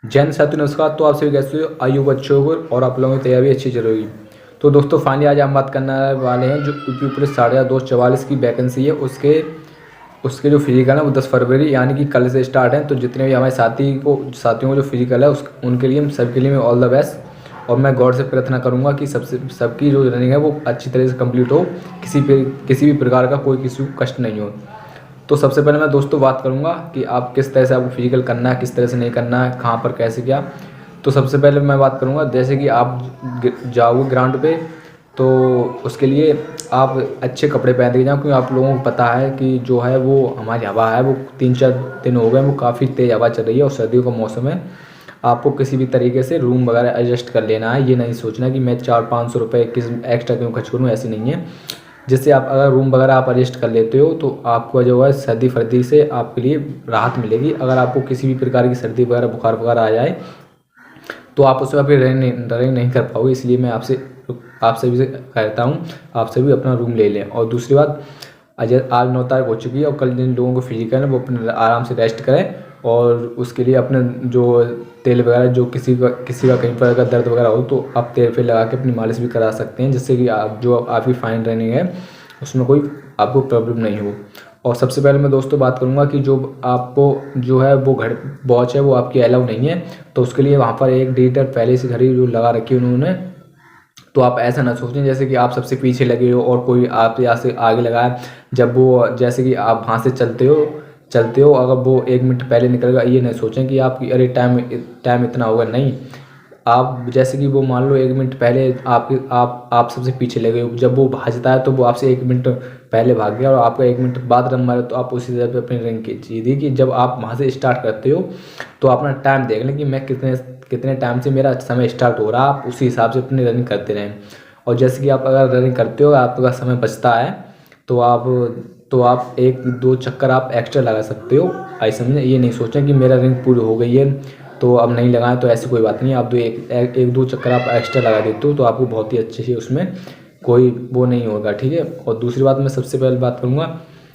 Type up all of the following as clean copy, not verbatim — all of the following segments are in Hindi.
जैन साथी नमस्कार। तो आप सभी कैसे हो? आयु बच्चों को और आप लोगों की तैयारी अच्छी चल रही। तो दोस्तों फाइनली आज हम बात करने वाले हैं जो यूपी पुलिस 244 की वैकेंसी है उसके उसके जो फिजिकल है वो 10 फरवरी यानी कि कल से स्टार्ट है। तो जितने भी हमारे साथियों को जो फिजिकल है उनके लिए सबके लिए मैं ऑल द बेस्ट। और मैं गॉड से प्रार्थना करूंगा कि सबकी जो रनिंग है वो अच्छी तरह से कंप्लीट हो, किसी भी प्रकार का कोई किसी को कष्ट नहीं हो। तो सबसे पहले मैं दोस्तों बात करूंगा कि आप किस तरह से आपको फिजिकल करना है, किस तरह से नहीं करना है, कहाँ पर कैसे क्या। तो सबसे पहले मैं बात करूंगा जैसे कि आप जाओगे ग्राउंड पे तो उसके लिए आप अच्छे कपड़े पहन के जाओ, क्योंकि आप लोगों को पता है कि जो है वो हमारी हवा है वो 3-4 दिन हो गए वो काफ़ी तेज़ हवा चल रही है और सर्दियों का मौसम है। आपको किसी भी तरीके से रूम वगैरह एडजस्ट कर लेना है, ये नहीं सोचना कि मैं 400-500 रुपये किस एक्स्ट्रा क्यों खर्च करूँ, ऐसी नहीं है। जिससे आप अगर रूम वगैरह आप एडजस्ट कर लेते हो तो आपको जो है सर्दी फर्दी से आपके लिए राहत मिलेगी। अगर आपको किसी भी प्रकार की सर्दी वगैरह बुखार वगैरह आ जाए तो आप उसमें फिर रनिंग नहीं कर पाओगे। इसलिए मैं आप सभी से कहता हूँ आप सभी अपना रूम ले लें। और दूसरी बात, आज 9 तारीख हो चुकी है और कल जिन लोगों को फिजिकल है वो अपने आराम से रेस्ट करें और उसके लिए अपने जो तेल वगैरह जो किसी का कहीं पर अगर दर्द वगैरह हो तो आप तेल फिर लगा के अपनी मालिश भी करा सकते हैं, जिससे कि आप जो आपकी फाइन रनिंग है उसमें कोई आपको प्रॉब्लम नहीं हो। और सबसे पहले मैं दोस्तों बात करूंगा कि जो आपको जो है वो घड़ी वॉच है वो आपकी अलाउ नहीं है। तो उसके लिए वहाँ पर एक डिजिटल पहले से घड़ी जो लगा रखी है उन्होंने। तो आप ऐसा ना सोचें जैसे कि आप सबसे पीछे लगे हो और कोई आप यहाँ से आगे लगा है। जब वो जैसे कि आप वहाँ से चलते हो अगर वो 1 मिनट पहले निकल गया, ये नहीं सोचें कि आपकी अरे टाइम इतना होगा, नहीं। आप जैसे कि वो मान लो 1 मिनट पहले आप सबसे पीछे लगे हो, जब वो भाजता है तो वो आपसे 1 मिनट पहले भाग गया और आपका 1 मिनट बाद रन मारे तो आप उसी तरह पे अपनी रनिंग कीजिए कि जब आप वहाँ से स्टार्ट करते हो तो अपना टाइम देख लें कि मैं कितने टाइम से मेरा समय स्टार्ट हो रहा है, आप उसी हिसाब से अपनी रनिंग करते रहें। और जैसे कि आप अगर रनिंग करते हो आपका समय बचता है तो आप 1-2 चक्कर आप एक्स्ट्रा लगा सकते हो। ऐसे समझें, ये नहीं सोचें कि मेरा रनिंग पूरी हो गई है तो अब नहीं लगाएं, तो ऐसी कोई बात नहीं है। आप 1-2 चक्कर आप एक्स्ट्रा लगा देते हो तो आपको बहुत ही अच्छे से उसमें कोई वो नहीं होगा, ठीक है। और दूसरी बात मैं सबसे पहले बात करूँगा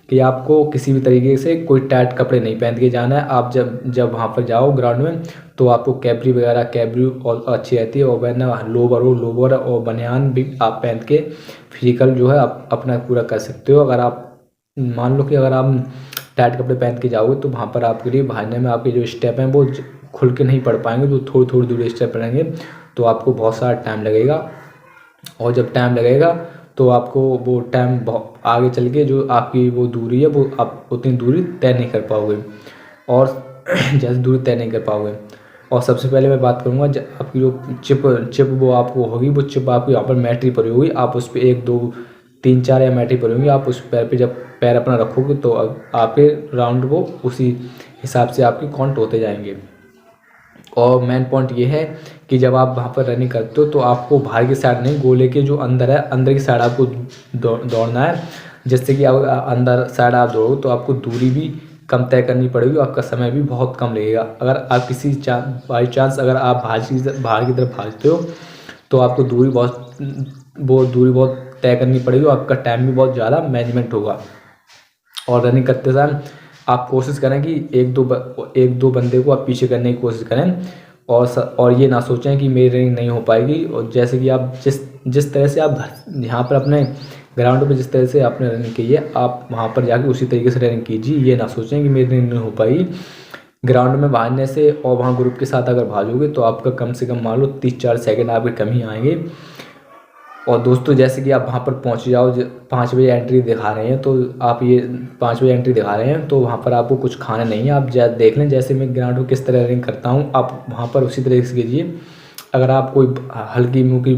कि आपको किसी भी तरीके से कोई टाइट कपड़े नहीं पहन के जाना है। आप जब वहाँ पर जाओ ग्राउंड में तो आपको कैबरी और अच्छी रहती है, और वरना लोवर और बनियान भी आप पहन के फिजिकल जो है आप अपना पूरा कर सकते हो। अगर आप मान लो कि अगर आप टाइट कपड़े पहन के जाओगे तो वहाँ पर आपके लिए भागने में आपके जो स्टेप हैं वो खुल के नहीं पड़ पाएंगे, तो थोड़ी थोड़ी दूर स्टेप पड़ेंगे तो आपको बहुत सारा टाइम लगेगा। और जब टाइम लगेगा तो आपको वो टाइम बहुत आगे चल के जो आपकी वो दूरी है वो आप उतनी दूरी तय नहीं कर पाओगे और जैसे दूरी तय नहीं कर पाओगे। और सबसे पहले मैं बात करूँगा जब आपकी जो चिप वो आपको होगी, वो चिप आपको यहाँ पर मैट्री पड़ी होगी, आप उस पर 1-2-3-4 या मैट्री पड़ी होगी, आप उस पैर पे जब पैर अपना रखोगे तो आपके राउंड वो उसी हिसाब से आपके काउंट होते जाएंगे। और मेन पॉइंट ये है कि जब आप वहाँ पर रनिंग करते हो तो आपको बाहर की साइड नहीं, गोले के जो अंदर है अंदर की साइड आपको दौड़ना है, जिससे कि आप अंदर साइड आप दौड़ोगे तो आपको दूरी भी कम तय करनी पड़ेगी, आपका समय भी बहुत कम लगेगा। अगर आप बाई चांस अगर आप बाहर की तरफ भागते हो तो आपको दूरी बहुत तय करनी पड़ेगी और आपका टाइम भी बहुत ज़्यादा मैनेजमेंट होगा। और रनिंग करते समय आप कोशिश करें कि एक दो बंदे को आप पीछे करने की कोशिश करें और ये ना सोचें कि मेरी रनिंग नहीं हो पाएगी। और जैसे कि आप जिस तरह से आप यहाँ पर अपने ग्राउंड पे जिस तरह से आपने रनिंग की है आप वहाँ पर जाके उसी तरीके से रनिंग कीजिए। ये ना सोचें कि मेरी रनिंग नहीं हो पाएगी। ग्राउंड में भागने से और वहाँ ग्रुप के साथ अगर भागोगे तो आपका कम से कम मान लो 30-40 सेकेंड आपके कम ही आएंगे। और दोस्तों जैसे कि आप वहाँ पर पहुँच जाओ 5 बजे एंट्री दिखा रहे हैं तो आप ये 5 बजे एंट्री दिखा रहे हैं तो वहाँ पर आपको कुछ खाना नहीं है। आप देख लें जैसे मैं ग्राउंड को किस तरह रनिंग करता हूँ आप वहाँ पर उसी तरीके से कीजिए। अगर आप कोई हल्की मुल्की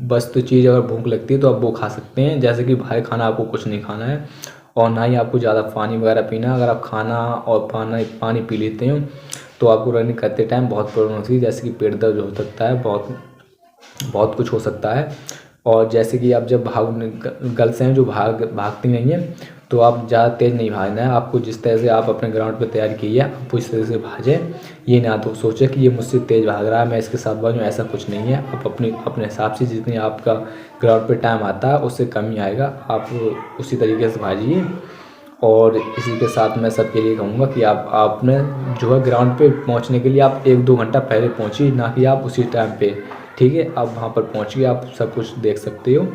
वस्तु चीज़ अगर भूख लगती है तो आप वो खा सकते हैं, जैसे कि भारी खाना आपको कुछ नहीं खाना है और ना ही आपको ज़्यादा पानी वगैरह पीना है। अगर आप खाना और पानी पी लेते हो तो आपको रनिंग करते टाइम बहुत प्रॉब्लम होती है, जैसे कि पेट दर्द हो सकता है, बहुत कुछ हो सकता है। और जैसे कि आप जब गर्ल्स हैं जो भागती नहीं हैं तो आप ज़्यादा तेज़ नहीं भागना है। आपको जिस तरह से आप अपने ग्राउंड पर तैयारी की है आप उस तरह से भागें। ये ना तो सोचें कि ये मुझसे तेज़ भाग रहा है मैं इसके साथ भागूं, ऐसा कुछ नहीं है। आप अपने हिसाब से जितनी आपका ग्राउंड पे टाइम आता है उससे कम ही आएगा, आप उसी तरीके से भागिए। और इसी के साथ मैं सबके लिए कहूँगा कि आपने जो है ग्राउंड पे पहुँचने के लिए आप 1-2 घंटा पहले पहुँचिए, ना कि आप उसी टाइम पे, ठीक है। आप वहाँ पर पहुँचिए, आप सब कुछ देख सकते हो।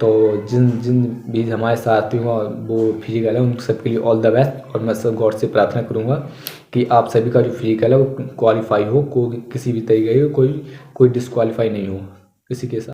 तो जिन जिन भी हमारे साथी हो वो फिजिकल है, उन सबके लिए ऑल द बेस्ट। और मैं सब गॉड से प्रार्थना करूँगा कि आप सभी का जो फिजिकल है वो क्वालिफाई हो, किसी भी तरीके का कोई डिस्क्वालीफाई नहीं हो किसी के साथ।